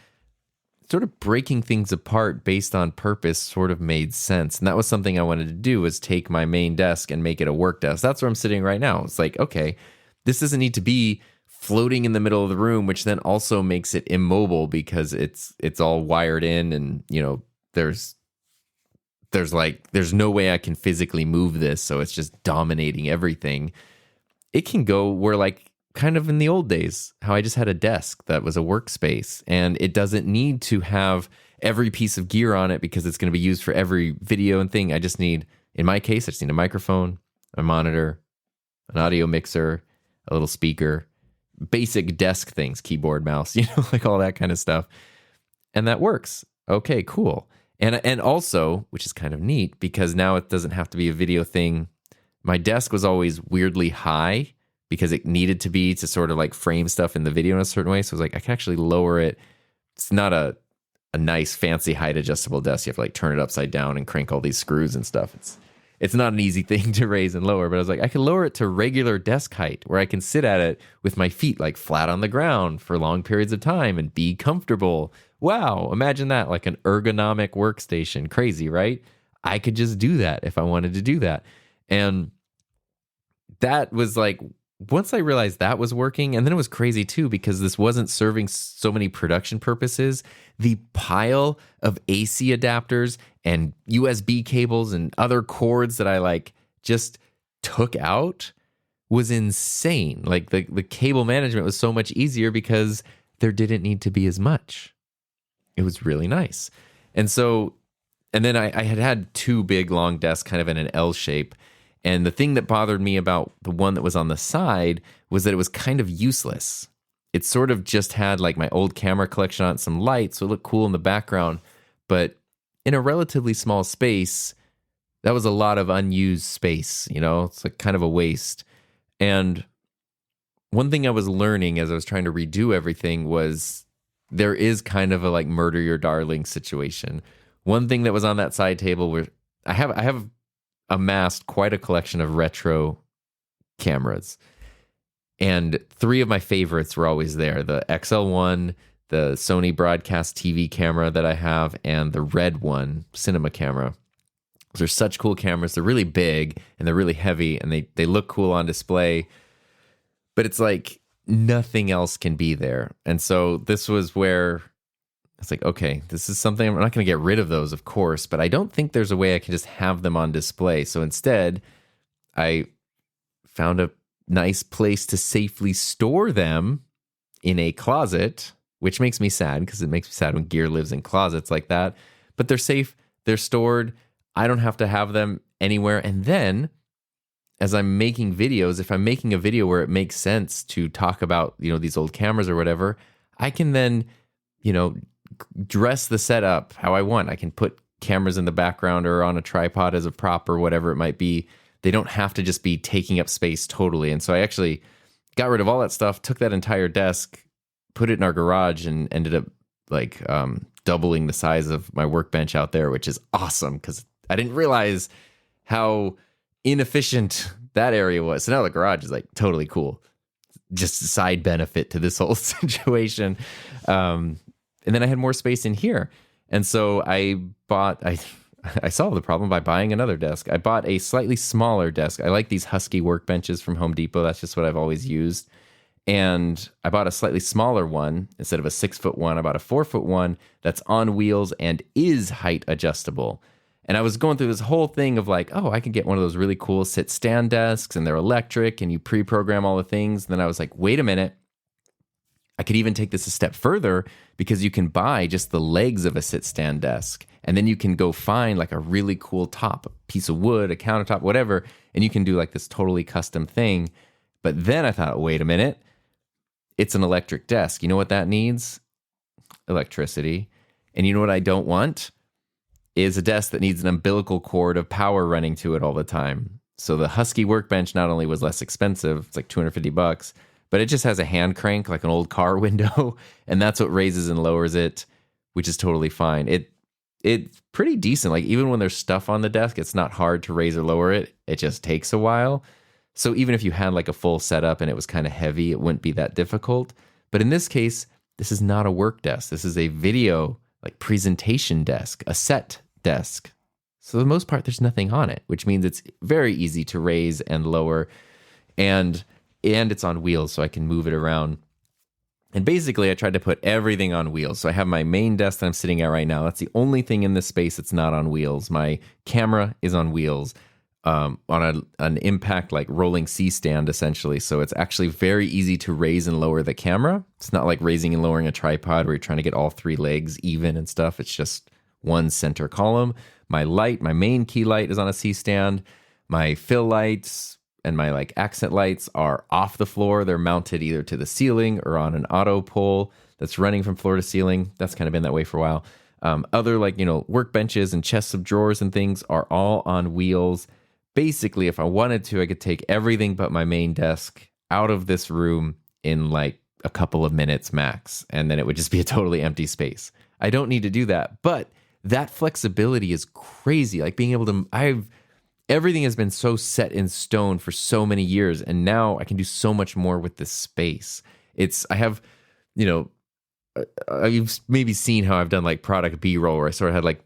sort of breaking things apart based on purpose sort of made sense. And that was something I wanted to do, was take my main desk and make it a work desk. That's where I'm sitting right now. It's like, okay, this doesn't need to be floating in the middle of the room, which then also makes it immobile because it's all wired in, and there's no way I can physically move this, so it's just dominating everything. It can go where, like, kind of in the old days, how I just had a desk that was a workspace, and it doesn't need to have every piece of gear on it because it's going to be used for every video and thing. In my case, I just need a microphone, a monitor, an audio mixer, a little speaker, basic desk things, keyboard, mouse, like all that kind of stuff. And that works. Okay, cool. And also, which is kind of neat, because now it doesn't have to be a video thing. My desk was always weirdly high because it needed to be to sort of like frame stuff in the video in a certain way. So I was like, I can actually lower it. It's not a nice fancy height adjustable desk. You have to like turn it upside down and crank all these screws and stuff. It's not an easy thing to raise and lower, but I was like, I can lower it to regular desk height where I can sit at it with my feet like flat on the ground for long periods of time and be comfortable. Wow, imagine that, like an ergonomic workstation. Crazy, right? I could just do that if I wanted to do that. And that was like, once I realized that was working, and then it was crazy too, because this wasn't serving so many production purposes. The pile of AC adapters and USB cables and other cords that I like just took out was insane. Like the cable management was so much easier because there didn't need to be as much. It was really nice. And then I had 2 big long desks kind of in an L shape. And the thing that bothered me about the one that was on the side was that it was kind of useless. It sort of just had like my old camera collection on it, some lights, so it looked cool in the background. But in a relatively small space, that was a lot of unused space, It's like kind of a waste. And one thing I was learning as I was trying to redo everything was there is kind of a like murder your darling situation. One thing that was on that side table where I have amassed quite a collection of retro cameras, and 3 of my favorites were always there: the XL1, the Sony broadcast TV camera that I have, and the red one, cinema camera. Those are such cool cameras. They're really big and they're really heavy, and they look cool on display, but it's like nothing else can be there. And so this was where it's like, okay, this is something, I'm not going to get rid of those, of course, but I don't think there's a way I can just have them on display. So instead, I found a nice place to safely store them in a closet, which makes me sad because it makes me sad when gear lives in closets like that. But they're safe, they're stored. I don't have to have them anywhere. And then as I'm making videos, if I'm making a video where it makes sense to talk about, these old cameras or whatever, I can then, dress the setup how I want. I can put cameras in the background or on a tripod as a prop or whatever it might be. They don't have to just be taking up space totally. And so I actually got rid of all that stuff, took that entire desk, put it in our garage, and ended up like doubling the size of my workbench out there, which is awesome because I didn't realize how inefficient that area was. So now the garage is like totally cool. Just a side benefit to this whole situation. And then I had more space in here. And so I solved the problem by buying another desk. I bought a slightly smaller desk. I like these Husky workbenches from Home Depot. That's just what I've always used. And I bought a slightly smaller one. Instead of a 6-foot one, I bought a 4-foot one that's on wheels and is height adjustable. And I was going through this whole thing of like, oh, I can get one of those really cool sit-stand desks, and they're electric, and you pre-program all the things. And then I was like, wait a minute. I could even take this a step further because you can buy just the legs of a sit-stand desk, and then you can go find like a really cool top, a piece of wood, a countertop, whatever, and you can do like this totally custom thing. But then I thought, wait a minute, it's an electric desk. You know what that needs? Electricity. And you know what I don't want? Is a desk that needs an umbilical cord of power running to it all the time. So the Husky workbench not only was less expensive, it's like $250, but it just has a hand crank like an old car window, and that's what raises and lowers it, which is totally fine. It's pretty decent. Like even when there's stuff on the desk, it's not hard to raise or lower it. It just takes a while. So even if you had like a full setup and it was kind of heavy, it wouldn't be that difficult. But in this case, this is not a work desk. This is a video like presentation desk, a set desk. So for the most part, there's nothing on it, which means it's very easy to raise and lower, and it's on wheels, so I can move it around. And basically, I tried to put everything on wheels. So I have my main desk that I'm sitting at right now. That's the only thing in this space that's not on wheels. My camera is on wheels, on an impact like rolling C stand, essentially. So it's actually very easy to raise and lower the camera. It's not like raising and lowering a tripod where you're trying to get all three legs even and stuff. It's just one center column. My light, my main key light is on a C stand. My fill lights and my like accent lights are off the floor. They're mounted either to the ceiling or on an auto pole that's running from floor to ceiling. That's kind of been that way for a while. Other like, workbenches and chests of drawers and things are all on wheels. Basically, if I wanted to, I could take everything but my main desk out of this room in like a couple of minutes max, and then it would just be a totally empty space. I don't need to do that, but that flexibility is crazy. Like being able to, everything has been so set in stone for so many years, and now I can do so much more with this space. You've maybe seen how I've done like product B-roll, where I sort of had like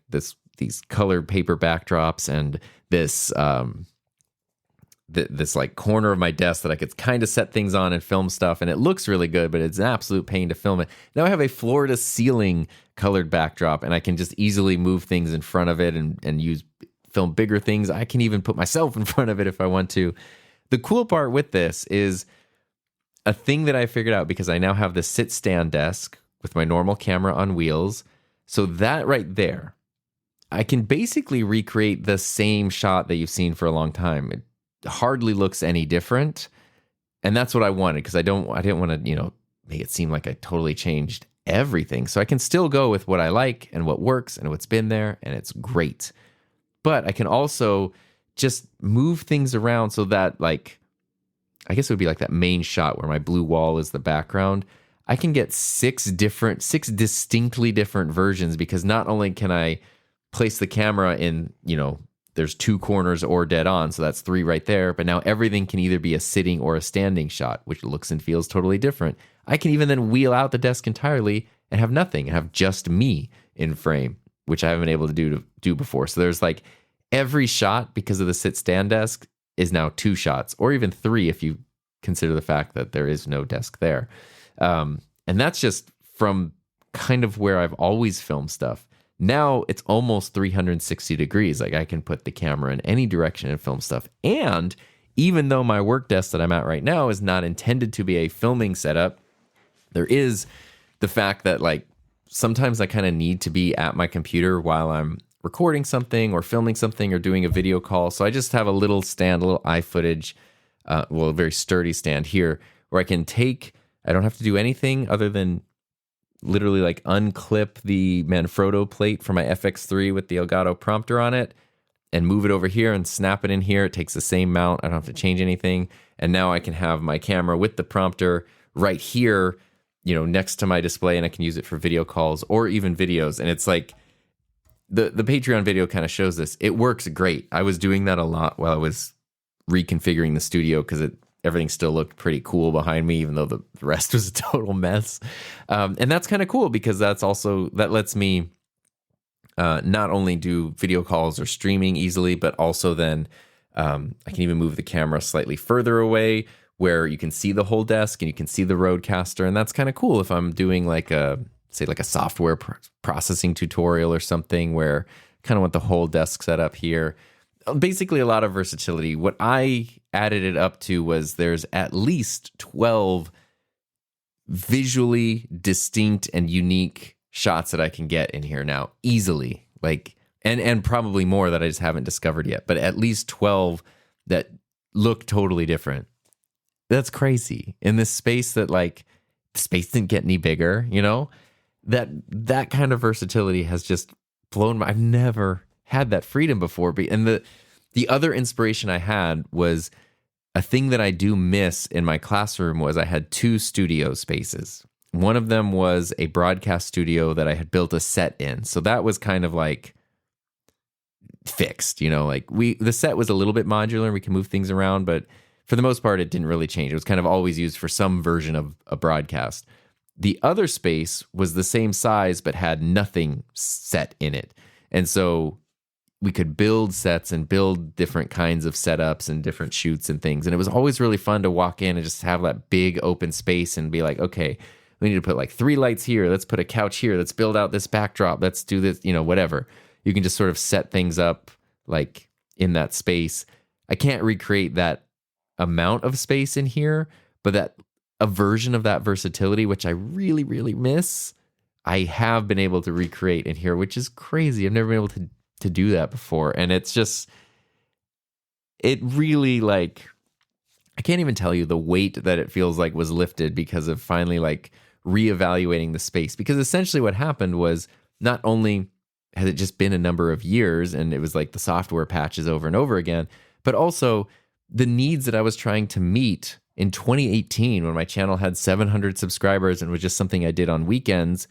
these colored paper backdrops and this this like corner of my desk that I could kind of set things on and film stuff, and it looks really good, but it's an absolute pain to film it. Now I have a floor to ceiling colored backdrop, and I can just easily move things in front of it and film bigger things. I can even put myself in front of it if I want to. The cool part with this is a thing that I figured out, because I now have the sit stand desk with my normal camera on wheels. So that right there, I can basically recreate the same shot that you've seen for a long time. It hardly looks any different. And that's what I wanted, because I didn't want to, make it seem like I totally changed everything. So I can still go with what I like and what works and what's been there, and it's great. But I can also just move things around so that, like, I guess it would be like that main shot where my blue wall is the background. I can get six distinctly different versions, because not only can I place the camera in, there's two corners or dead on, so that's three right there, but now everything can either be a sitting or a standing shot, which looks and feels totally different. I can even then wheel out the desk entirely and have nothing, and have just me in frame, which I haven't been able to do before. So there's like every shot, because of the sit stand desk, is now two shots, or even three if you consider the fact that there is no desk there. And that's just from kind of where I've always filmed stuff. Now it's almost 360 degrees. Like I can put the camera in any direction and film stuff. And even though my work desk that I'm at right now is not intended to be a filming setup, there is the fact that like sometimes I kind of need to be at my computer while I'm recording something or filming something or doing a video call. So I just have a little stand, a little iFootage, a very sturdy stand here where I don't have to do anything other than literally like unclip the Manfrotto plate for my FX3 with the Elgato prompter on it and move it over here and snap it in here. It takes the same mount. I don't have to change anything. And now I can have my camera with the prompter right here, next to my display, and I can use it for video calls or even videos. And it's like the Patreon video kind of shows this. It works great. I was doing that a lot while I was reconfiguring the studio, because everything still looked pretty cool behind me, even though the rest was a total mess. And that's kind of cool, because that lets me not only do video calls or streaming easily, but also then I can even move the camera slightly further away where you can see the whole desk and you can see the Rodecaster. And that's kind of cool if I'm doing like a software processing tutorial or something, where kind of want the whole desk set up here. Basically a lot of versatility. What I added it up to was there's at least 12 visually distinct and unique shots that I can get in here now easily. Like, and probably more that I just haven't discovered yet, but at least 12 that look totally different. That's crazy. In this space that like the space didn't get any bigger, that kind of versatility has just blown I've never had that freedom before. And the other inspiration I had was a thing that I do miss in my classroom was I had 2 studio spaces. One of them was a broadcast studio that I had built a set in. So that was kind of like fixed, like the set was a little bit modular and we can move things around, but for the most part, it didn't really change. It was kind of always used for some version of a broadcast. The other space was the same size, but had nothing set in it. And so we could build sets and build different kinds of setups and different shoots and things. And it was always really fun to walk in and just have that big open space and be like, okay, we need to put like 3 lights here. Let's put a couch here. Let's build out this backdrop. Let's do this, whatever. You can just sort of set things up like in that space. I can't recreate that amount of space in here, but that a version of that versatility, which I really, really miss, I have been able to recreate in here, which is crazy. I've never been able to do that before. And it's just, it really like, I can't even tell you the weight that it feels like was lifted because of finally like reevaluating the space. Because essentially what happened was not only has it just been a number of years and it was like the software patches over and over again, but also the needs that I was trying to meet in 2018 when my channel had 700 subscribers and was just something I did on weekends.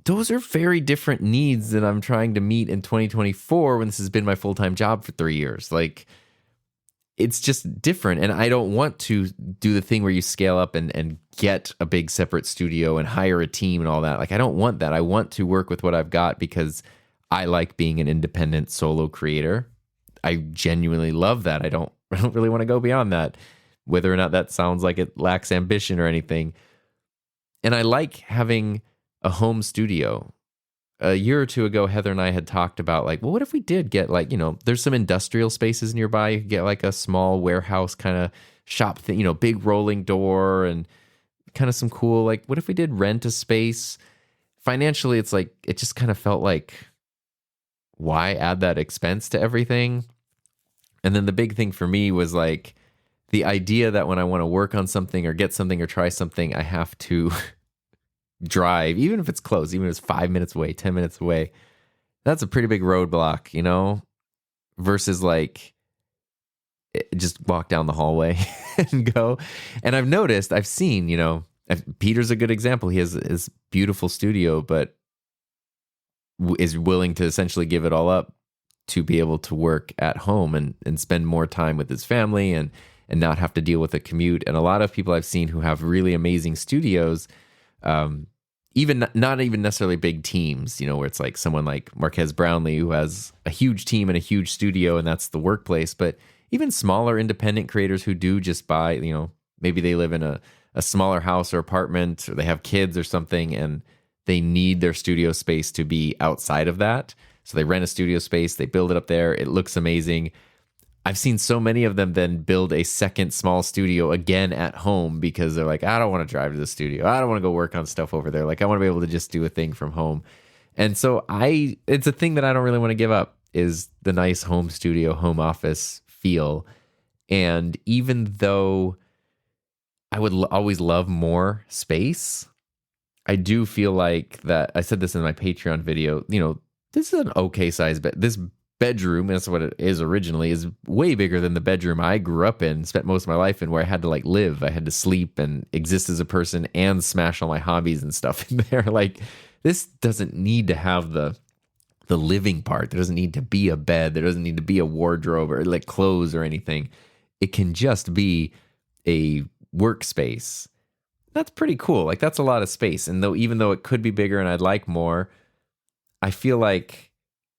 Those are very different needs that I'm trying to meet in 2024 when this has been my full-time job for 3 years. Like, it's just different. And I don't want to do the thing where you scale up and get a big separate studio and hire a team and all that. Like, I don't want that. I want to work with what I've got because I like being an independent solo creator. I genuinely love that. I don't really want to go beyond that, whether or not that sounds like it lacks ambition or anything. And I like having a home studio. A year or two ago, Heather and I had talked about like, well, what if we did get like, there's some industrial spaces nearby. You could get like a small warehouse kind of shop thing, big rolling door and kind of some cool, like, what if we did rent a space? Financially, it's like, it just kind of felt like, why add that expense to everything? And then the big thing for me was like the idea that when I want to work on something or get something or try something, I have to drive, even if it's close, even if it's 5 minutes away, 10 minutes away. That's a pretty big roadblock, versus like just walk down the hallway and go. And I've seen, Peter's a good example. He has his beautiful studio, but is willing to essentially give it all up to be able to work at home and spend more time with his family and not have to deal with a commute. And a lot of people I've seen who have really amazing studios, even not even necessarily big teams, where it's like someone like Marquez Brownlee who has a huge team and a huge studio and that's the workplace, but even smaller independent creators who do just buy, maybe they live in a smaller house or apartment or they have kids or something and they need their studio space to be outside of that. So they rent a studio space, they build it up there, it looks amazing. I've seen so many of them then build a second small studio again at home because they're like, I don't want to drive to the studio. I don't want to go work on stuff over there. Like, I want to be able to just do a thing from home. And so it's a thing that I don't really want to give up is the nice home studio, home office feel. And even though I would always love more space, I do feel like that, I said this in my Patreon video, this is an okay size bed. This bedroom, that's what it is originally, is way bigger than the bedroom I grew up in, spent most of my life in, where I had to like live. I had to sleep and exist as a person and smash all my hobbies and stuff in there. Like, this doesn't need to have the living part. There doesn't need to be a bed. There doesn't need to be a wardrobe or like clothes or anything. It can just be a workspace. That's pretty cool. Like, that's a lot of space. And even though it could be bigger and I'd like more, I feel like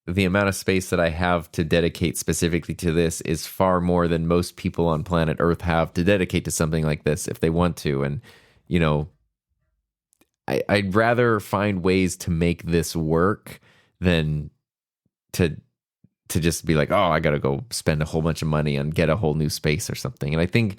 the amount of space that I have to dedicate specifically to this is far more than most people on planet Earth have to dedicate to something like this if they want to. And, I'd rather find ways to make this work than to just be like, oh, I got to go spend a whole bunch of money and get a whole new space or something. And I think,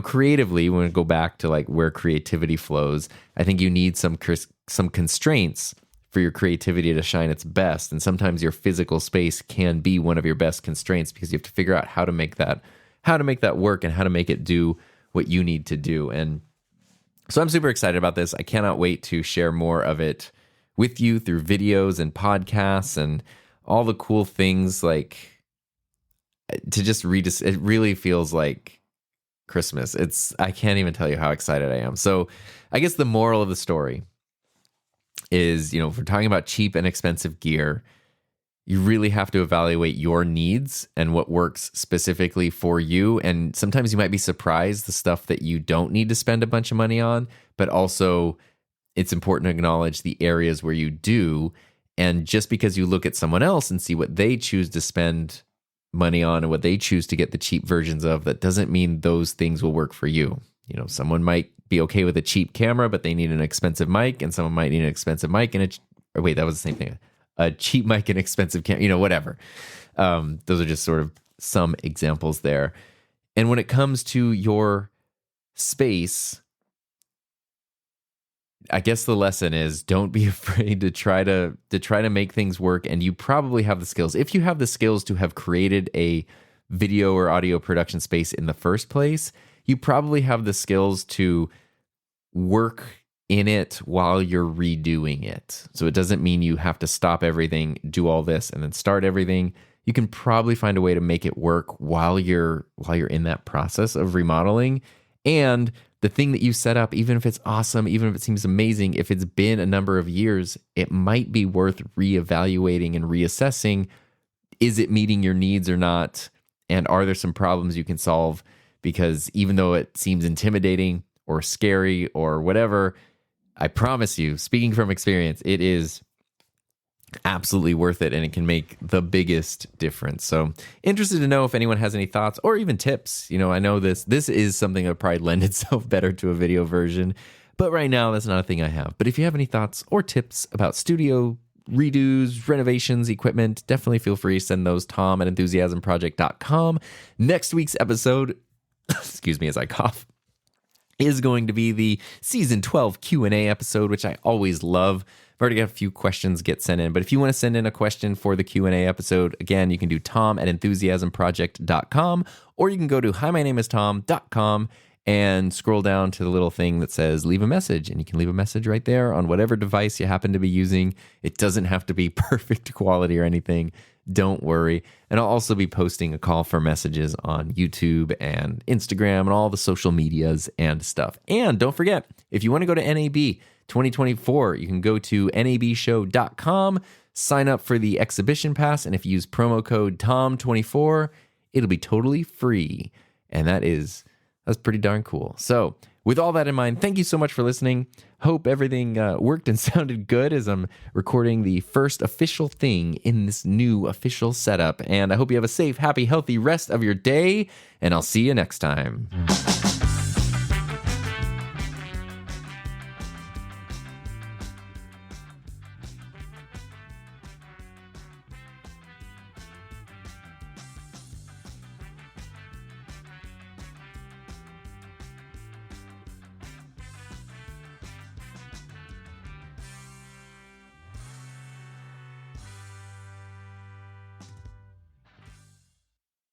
creatively, when we go back to like where creativity flows, I think you need some constraints for your creativity to shine its best. And sometimes your physical space can be one of your best constraints because you have to figure out how to make that work and how to make it do what you need to do. And so I'm super excited about this. I cannot wait to share more of it with you through videos and podcasts and all the cool things, like to just read. It really feels like Christmas. I can't even tell you how excited I am. So I guess the moral of the story is, if we're talking about cheap and expensive gear, you really have to evaluate your needs and what works specifically for you. And sometimes you might be surprised the stuff that you don't need to spend a bunch of money on, but also it's important to acknowledge the areas where you do. And just because you look at someone else and see what they choose to spend money on and what they choose to get the cheap versions of, that doesn't mean those things will work for you. Someone might be okay with a cheap camera, but they need an expensive mic, and someone might need an expensive mic and wait, that was the same thing. A cheap mic and expensive camera, whatever. Those are just sort of some examples there. And when it comes to your space, I guess the lesson is don't be afraid to try to make things work. And you probably have the skills. If you have the skills to have created a video or audio production space in the first place, you probably have the skills to work in it while you're redoing it. So it doesn't mean you have to stop everything, do all this, and then start everything. You can probably find a way to make it work while you're in that process of remodeling. And the thing that you set up, even if it's awesome, even if it seems amazing, if it's been a number of years, it might be worth reevaluating and reassessing. Is it meeting your needs or not? And are there some problems you can solve? Because even though it seems intimidating or scary or whatever, I promise you, speaking from experience, it is absolutely worth it, and it can make the biggest difference. So interested to know if anyone has any thoughts or even tips. I know this is something that would probably lend itself better to a video version, but right now that's not a thing I have. But if you have any thoughts or tips about studio redos, renovations, equipment, definitely feel free to send those tom@enthusiasmproject.com. Next week's episode, excuse me as I cough, is going to be the season 12 Q&A episode, which I always love. I've already got a few questions get sent in, but if you want to send in a question for the Q&A episode, again, you can do tom@enthusiasmproject.com, or you can go to himynameistom.com and scroll down to the little thing that says leave a message, and you can leave a message right there on whatever device you happen to be using. It doesn't have to be perfect quality or anything. Don't worry. And I'll also be posting a call for messages on YouTube and Instagram and all the social medias and stuff. And don't forget, if you want to go to NAB 2024, you can go to nabshow.com, sign up for the exhibition pass, and if you use promo code TOM24, it'll be totally free. And that's pretty darn cool. So with all that in mind, thank you so much for listening. Hope everything worked and sounded good as I'm recording the first official thing in this new official setup. And I hope you have a safe, happy, healthy rest of your day, and I'll see you next time.